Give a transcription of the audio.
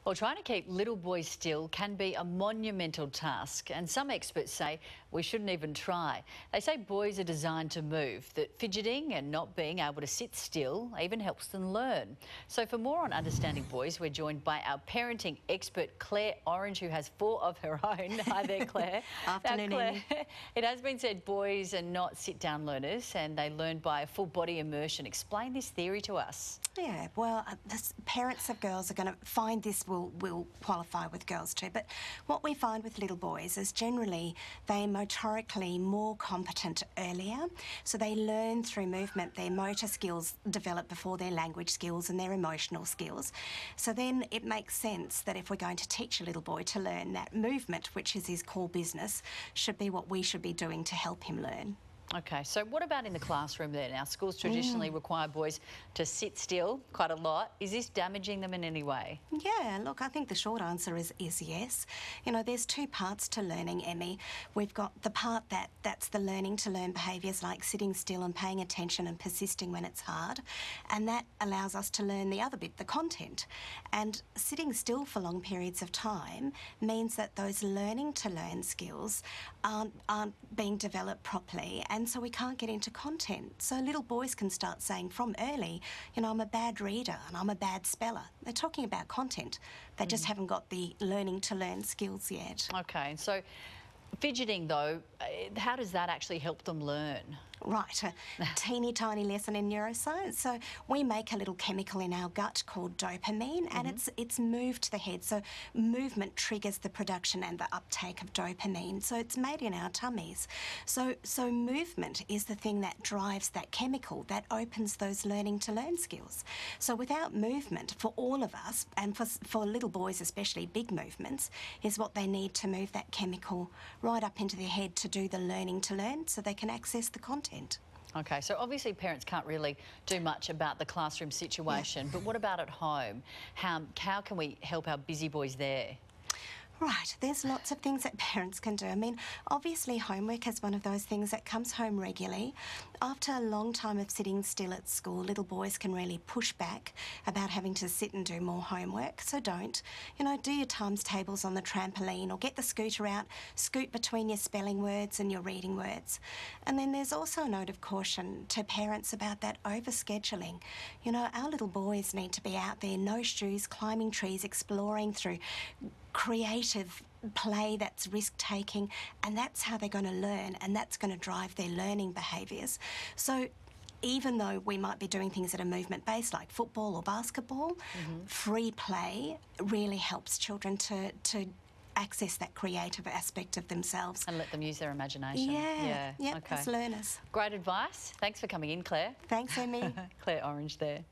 Well, trying to keep little boys still can be a monumental task, and some experts say we shouldn't even try. They say boys are designed to move, that fidgeting and not being able to sit still even helps them learn. So for more on understanding boys, we're joined by our parenting expert, Claire Orange, who has 4 of her own. Hi there, Claire. Afternoon, Claire, it has been said boys are not sit-down learners and they learn by full body immersion. Explain this theory to us. Yeah, well, parents of girls are going to find this will qualify with girls too. But what we find with little boys is generally they're motorically more competent earlier. So they learn through movement. Their motor skills develop before their language skills and their emotional skills. So then it makes sense that if we're going to teach a little boy to learn, that movement, which is his core business, should be what we should be doing to help him learn. Okay, so what about in the classroom then? Our schools traditionally require boys to sit still quite a lot. Is this damaging them in any way? Yeah, look, I think the short answer is yes. You know, there's 2 parts to learning, Emmy. We've got the part that's the learning to learn behaviours like sitting still and paying attention and persisting when it's hard. And that allows us to learn the other bit, the content. And sitting still for long periods of time means that those learning to learn skills aren't being developed properly. And so we can't get into content. So little boys can start saying from early, you know, I'm a bad reader and I'm a bad speller. They're talking about content. They just haven't got the learning to learn skills yet. Okay, so fidgeting though, how does that actually help them learn? Right, a teeny tiny lesson in neuroscience. So we make a little chemical in our gut called dopamine, and it's moved to the head. So movement triggers the production and the uptake of dopamine. So it's made in our tummies. So movement is the thing that drives that chemical that opens those learning to learn skills. So without movement, for all of us, and for little boys especially, big movements is what they need to move that chemical right up into their head to do the learning to learn so they can access the content. Okay, so obviously parents can't really do much about the classroom situation, but what about at home? How can we help our busy boys there? Right, there's lots of things that parents can do. I mean, obviously homework is one of those things that comes home regularly. After a long time of sitting still at school, little boys can really push back about having to sit and do more homework, so don't. You know, do your times tables on the trampoline or get the scooter out, scoot between your spelling words and your reading words. And then there's also a note of caution to parents about that overscheduling. You know, our little boys need to be out there, no shoes, climbing trees, exploring through creative play that's risk-taking, and that's how they're going to learn, and that's going to drive their learning behaviours. So even though we might be doing things that are movement-based like football or basketball, free play really helps children to access that creative aspect of themselves. And let them use their imagination. Yeah, okay. As learners. Great advice. Thanks for coming in, Claire. Thanks, Emmy. Claire Orange there.